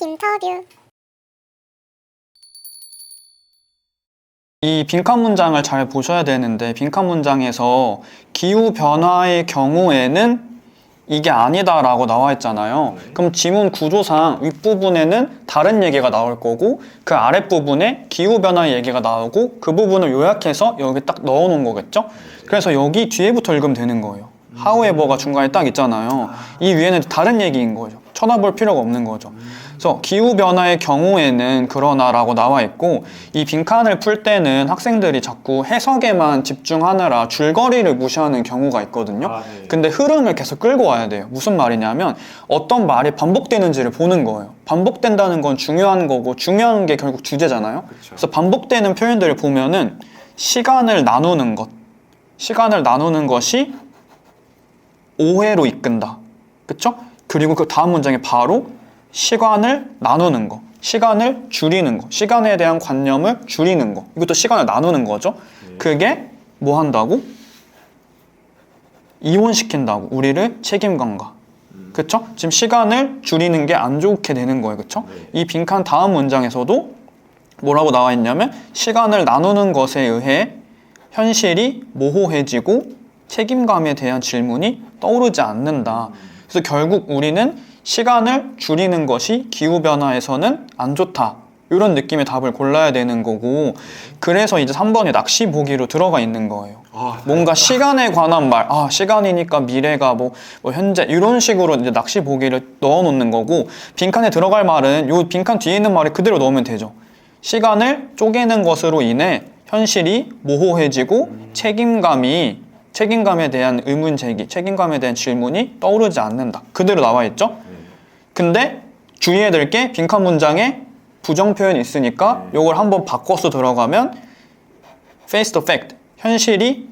빈터뷰. 이 빈칸 문장을 잘 보셔야 되는데, 빈칸 문장에서 기후 변화의 경우에는 이게 아니다라고 나와 있잖아요. 그럼 지문 구조상 윗부분에는 다른 얘기가 나올 거고, 그 아랫부분에 기후 변화의 얘기가 나오고, 그 부분을 요약해서 여기 딱 넣어 놓은 거겠죠? 그래서 여기 뒤에부터 읽으면 되는 거예요. however가 중간에 딱 있잖아요. 이 위에는 다른 얘기인 거죠. 쳐다볼 필요가 없는 거죠. 그래서 기후변화의 경우에는 그러나라고 나와 있고, 이 빈칸을 풀 때는 학생들이 자꾸 해석에만 집중하느라 줄거리를 무시하는 경우가 있거든요. 근데 흐름을 계속 끌고 와야 돼요. 무슨 말이냐면 어떤 말이 반복되는지를 보는 거예요. 반복된다는 건 중요한 거고, 중요한 게 결국 주제잖아요. 그래서 반복되는 표현들을 보면은 시간을 나누는 것이 오해로 이끈다. 그쵸? 그리고 그 다음 문장에 바로 시간을 나누는 거, 시간을 줄이는 거, 시간에 대한 관념을 줄이는 거. 이것도 시간을 나누는 거죠. 그게 뭐 한다고? 이혼시킨다고. 우리를 책임감과. 그쵸? 지금 시간을 줄이는 게 안 좋게 되는 거예요. 그쵸? 이 빈칸 다음 문장에서도 뭐라고 나와 있냐면, 시간을 나누는 것에 의해 현실이 모호해지고 책임감에 대한 질문이 떠오르지 않는다. 그래서 결국 우리는 시간을 줄이는 것이 기후변화에서는 안 좋다. 이런 느낌의 답을 골라야 되는 거고, 그래서 이제 3번이 낚시 보기로 들어가 있는 거예요. 뭔가 시간에 관한 말, 시간이니까 미래가 뭐 현재, 이런 식으로 이제 낚시 보기를 넣어 놓는 거고, 빈칸에 들어갈 말은 요 빈칸 뒤에 있는 말을 그대로 넣으면 되죠. 시간을 쪼개는 것으로 인해 현실이 모호해지고 책임감에 대한 의문 제기, 책임감에 대한 질문이 떠오르지 않는다. 그대로 나와 있죠? 근데 주의해야 될 게, 빈칸 문장에 부정 표현이 있으니까 요걸 한번 바꿔서 들어가면 face the fact, 현실이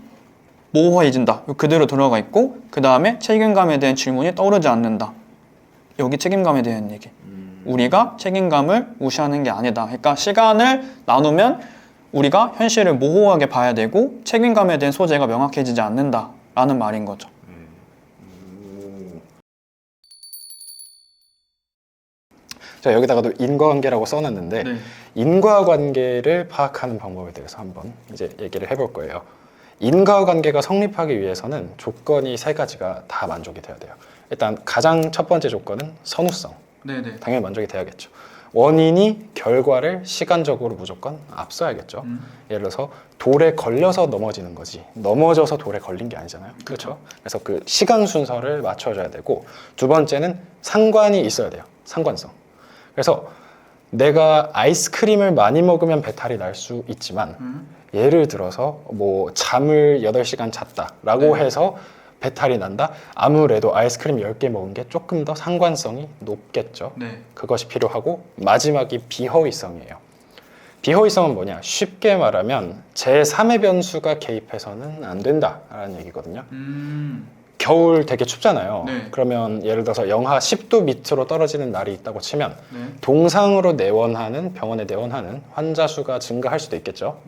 모호해진다. 그대로 들어가 있고, 그 다음에 책임감에 대한 질문이 떠오르지 않는다. 여기 책임감에 대한 얘기. 우리가 책임감을 무시하는 게 아니다. 그러니까 시간을 나누면 우리가 현실을 모호하게 봐야 되고 책임감에 대한 소재가 명확해지지 않는다라는 말인 거죠. 자, 여기다가도 인과관계라고 써놨는데, 인과관계를 파악하는 방법에 대해서 한번 이제 얘기를 해볼 거예요. 인과관계가 성립하기 위해서는 조건이 세 가지가 다 만족이 돼야 돼요. 일단 가장 첫 번째 조건은 선후성. 당연히 만족이 돼야겠죠. 원인이 결과를 시간적으로 무조건 앞서야겠죠. 예를 들어서 돌에 걸려서 넘어지는 거지, 넘어져서 돌에 걸린 게 아니잖아요. 그렇죠? 그래서 그 시간 순서를 맞춰줘야 되고, 두 번째는 상관이 있어야 돼요. 상관성. 그래서 내가 아이스크림을 많이 먹으면 배탈이 날 수 있지만, 예를 들어서 뭐 잠을 8시간 잤다라고 해서 배탈이 난다? 아무래도 아이스크림 10개 먹은 게 조금 더 상관성이 높겠죠. 그것이 필요하고, 마지막이 비허위성이에요. 비허위성은 뭐냐? 쉽게 말하면 제3의 변수가 개입해서는 안 된다라는 얘기거든요. 겨울 되게 춥잖아요. 그러면 예를 들어서 영하 10도 밑으로 떨어지는 날이 있다고 치면 동상으로 병원에 내원하는 환자 수가 증가할 수도 있겠죠.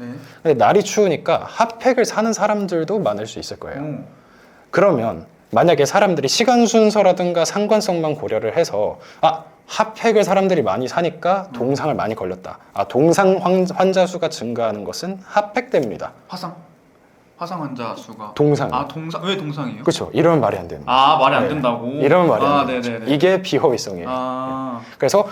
근데 날이 추우니까 핫팩을 사는 사람들도 많을 수 있을 거예요. 그러면 만약에 사람들이 시간 순서라든가 상관성만 고려를 해서, 핫팩을 사람들이 많이 사니까 동상을 많이 걸렸다. 동상 환자 수가 증가하는 것은 핫팩 때문이다. 화상 환자 수가. 동상. 왜 동상이에요? 그렇죠. 이러면 말이 안 되는 거죠. 말이 안 된다고? 이러면 말이 안 되는 거죠. 이게 비허위성이에요. 그래서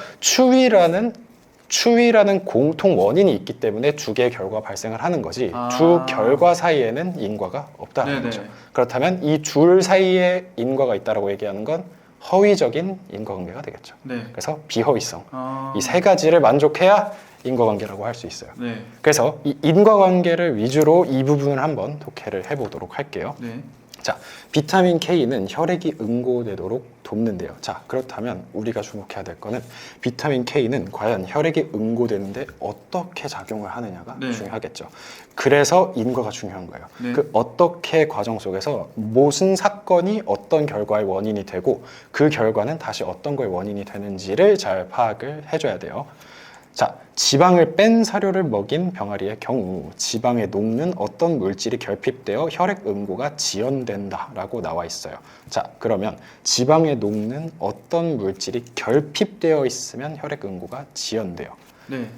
추위라는 공통 원인이 있기 때문에 두 개의 결과가 발생을 하는 거지, 두 결과 사이에는 인과가 없다는 거죠. 그렇다면 이 둘 사이에 인과가 있다라고 얘기하는 건 허위적인 인과관계가 되겠죠. 그래서 비허위성. 이 세 가지를 만족해야 인과관계라고 할 수 있어요. 그래서 이 인과관계를 위주로 이 부분을 한번 독해를 해보도록 할게요. 자, 비타민 K는 혈액이 응고되도록 돕는데요. 자, 그렇다면 우리가 주목해야 될 거는, 비타민 K는 과연 혈액이 응고되는데 어떻게 작용을 하느냐가 중요하겠죠. 그래서 인과가 중요한 거예요. 그 어떻게 과정 속에서 무슨 사건이 어떤 결과의 원인이 되고, 그 결과는 다시 어떤 거의 원인이 되는지를 잘 파악을 해줘야 돼요. 자, 지방을 뺀 사료를 먹인 병아리의 경우 지방에 녹는 어떤 물질이 결핍되어 혈액 응고가 지연된다라고 나와 있어요. 자, 그러면 지방에 녹는 어떤 물질이 결핍되어 있으면 혈액 응고가 지연돼요. 네.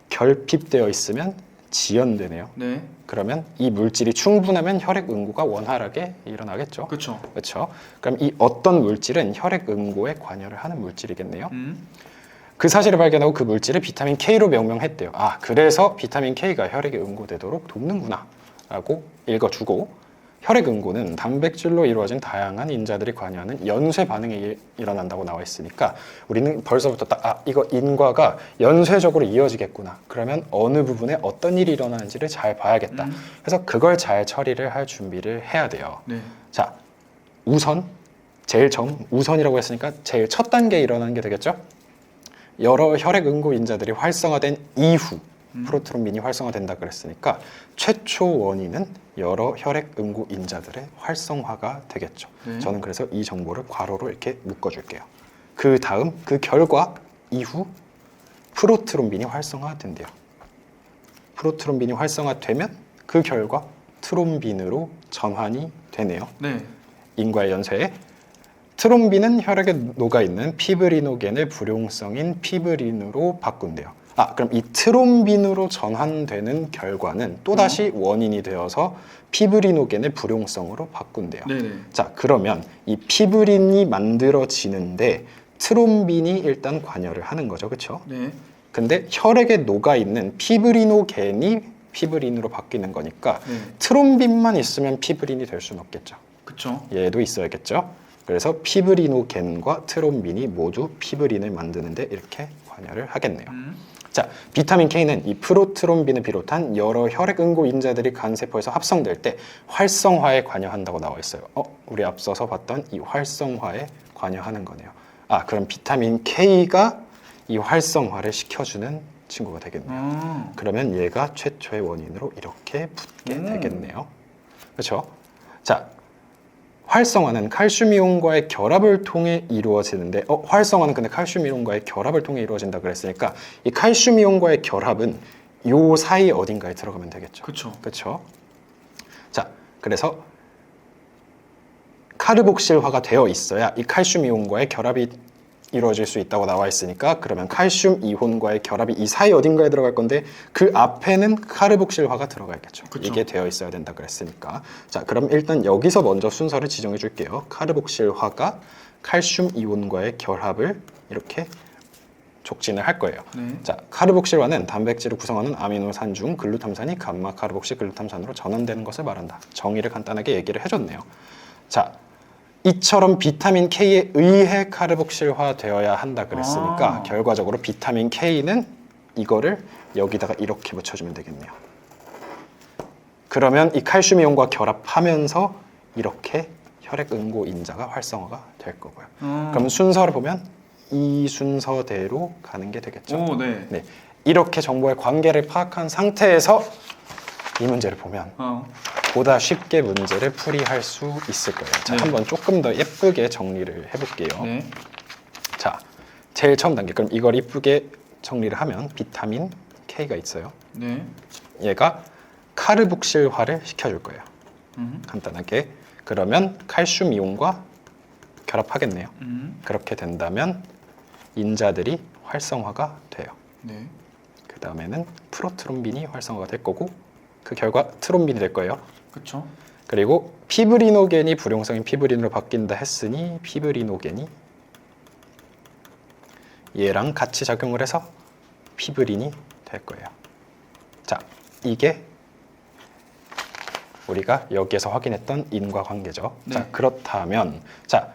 결핍되어 있으면 지연되네요. 네. 그러면 이 물질이 충분하면 혈액 응고가 원활하게 일어나겠죠. 그렇죠. 그렇죠. 그럼 이 어떤 물질은 혈액 응고에 관여를 하는 물질이겠네요. 그 사실을 발견하고 그 물질을 비타민 K로 명명했대요. 아, 그래서 비타민 K가 혈액에 응고되도록 돕는구나 라고 읽어주고, 혈액 응고는 단백질로 이루어진 다양한 인자들이 관여하는 연쇄 반응이 일어난다고 나와 있으니까 우리는 벌써부터 딱 이거 인과가 연쇄적으로 이어지겠구나. 그러면 어느 부분에 어떤 일이 일어나는지를 잘 봐야겠다. 그래서 그걸 잘 처리를 할 준비를 해야 돼요. 네. 자, 우선 제일 처음 우선이라고 했으니까 제일 첫 단계에 일어나는 게 되겠죠. 여러 혈액 응고 인자들이 활성화된 이후 프로트롬빈이 활성화된다 그랬으니까 최초 원인은 여러 혈액 응고 인자들의 활성화가 되겠죠. 네. 저는 그래서 이 정보를 괄호로 이렇게 묶어줄게요. 그 다음 그 결과 이후 프로트롬빈이 활성화된대요. 프로트롬빈이 활성화되면 그 결과 트롬빈으로 전환이 되네요. 네. 인과의 연쇄에 트롬빈은 혈액에 녹아있는 피브리노겐을 불용성인 피브린으로 바꾼대요. 그럼 이 트롬빈으로 전환되는 결과는 또다시 원인이 되어서 피브리노겐을 불용성으로 바꾼대요. 네네. 자, 그러면 이 피브린이 만들어지는데 트롬빈이 일단 관여를 하는 거죠. 그렇죠? 네. 근데 혈액에 녹아있는 피브리노겐이 피브린으로 바뀌는 거니까 네. 트롬빈만 있으면 피브린이 될 수는 없겠죠. 그렇죠. 얘도 있어야겠죠. 그래서 피브리노겐과 트롬빈이 모두 피브린을 만드는데 이렇게 관여를 하겠네요. 자, 비타민 K는 이 프로트롬빈을 비롯한 여러 혈액 응고 인자들이 간세포에서 합성될 때 활성화에 관여한다고 나와 있어요. 우리 앞서서 봤던 이 활성화에 관여하는 거네요. 그럼 비타민 K가 이 활성화를 시켜주는 친구가 되겠네요. 그러면 얘가 최초의 원인으로 이렇게 붙게 되겠네요. 그렇죠? 자, 활성화는 칼슘 이온과의 결합을 통해 이루어지는데 활성화는 근데 칼슘 이온과의 결합을 통해 이루어진다 그랬으니까 이 칼슘 이온과의 결합은 요 사이 어딘가에 들어가면 되겠죠. 그렇죠. 그렇죠. 자, 그래서 카르복실화가 되어 있어야 이 칼슘 이온과의 결합이 이루어질 수 있다고 나와 있으니까 그러면 칼슘 이온과의 결합이 이 사이 어딘가에 들어갈 건데 그 앞에는 카르복실화가 들어가야겠죠. 그쵸. 이게 되어 있어야 된다 그랬으니까. 자, 그럼 일단 여기서 먼저 순서를 지정해 줄게요. 카르복실화가 칼슘 이온과의 결합을 이렇게 촉진을 할 거예요. 네. 자, 카르복실화는 단백질을 구성하는 아미노산 중 글루탐산이 감마 카르복실 글루탐산으로 전환되는 것을 말한다. 정의를 간단하게 얘기를 해줬네요. 자, 이처럼 비타민 K에 의해 카르복실화 되어야 한다 그랬으니까 결과적으로 비타민 K는 이거를 여기다가 이렇게 붙여주면 되겠네요. 그러면 이 칼슘 이온과 결합하면서 이렇게 혈액 응고 인자가 활성화가 될 거고요. 그럼 순서를 보면 이 순서대로 가는 게 되겠죠. 오, 네. 네, 이렇게 정보의 관계를 파악한 상태에서 이 문제를 보면 보다 쉽게 문제를 풀이할 수 있을 거예요. 자, 네. 한번 조금 더 예쁘게 정리를 해볼게요. 네. 자, 제일 처음 단계. 그럼 이걸 예쁘게 정리를 하면 비타민 K가 있어요. 네. 얘가 카르복실화를 시켜줄 거예요. 간단하게. 그러면 칼슘 이온과 결합하겠네요. 그렇게 된다면 인자들이 활성화가 돼요. 네. 그 다음에는 프로트롬빈이 활성화가 될 거고 그 결과 트롬빈이 될 거예요. 그렇죠. 그리고 피브리노겐이 불용성인 피브린으로 바뀐다 했으니 피브리노겐이 얘랑 같이 작용을 해서 피브린이 될 거예요. 자, 이게 우리가 여기에서 확인했던 인과관계죠. 네. 자, 그렇다면 자,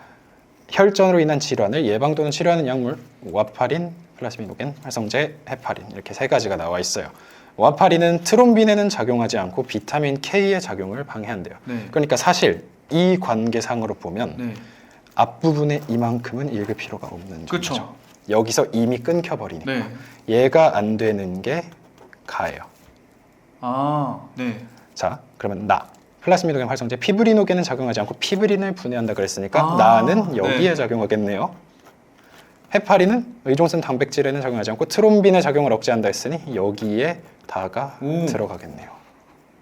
혈전으로 인한 질환을 예방 또는 치료하는 약물 와파린, 플라스미노겐, 활성제, 헤파린 이렇게 세 가지가 나와 있어요. 와파린은 트롬빈에는 작용하지 않고 비타민 K의 작용을 방해한대요. 네. 그러니까 사실 이 관계상으로 보면 네. 앞부분에 이만큼은 읽을 필요가 없는 그쵸. 점이죠. 여기서 이미 끊겨버리니까 네. 얘가 안 되는 게 가예요. 네. 자, 그러면 나 플라스미노겐 활성제 피브리노겐은 작용하지 않고 피브린을 분해한다 그랬으니까 나는 여기에 네. 작용하겠네요. 해파리는 의종성 단백질에는 적용하지 않고 트롬빈의 작용을 억제한다 했으니 여기에 다가 오. 들어가겠네요.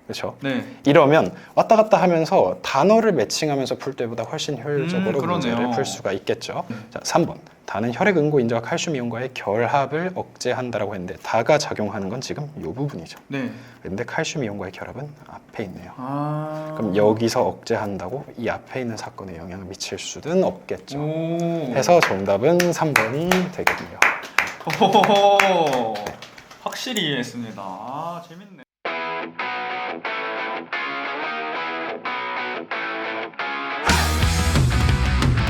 그렇죠? 네. 이러면 왔다 갔다 하면서 단어를 매칭하면서 풀 때보다 훨씬 효율적으로 그러네요. 문제를 풀 수가 있겠죠. 자, 3번. 다는 혈액 응고 인자와 칼슘 이온과의 결합을 억제한다라고 했는데 다가 작용하는 건 지금 이 부분이죠. 네. 근데 칼슘 이온과의 결합은 앞에 있네요. 아. 그럼 여기서 억제한다고 이 앞에 있는 사건에 영향을 미칠 수는 없겠죠. 오. 해서 정답은 3번이 되겠네요. 오호호호. 확실히 이해했습니다. 아, 재밌네.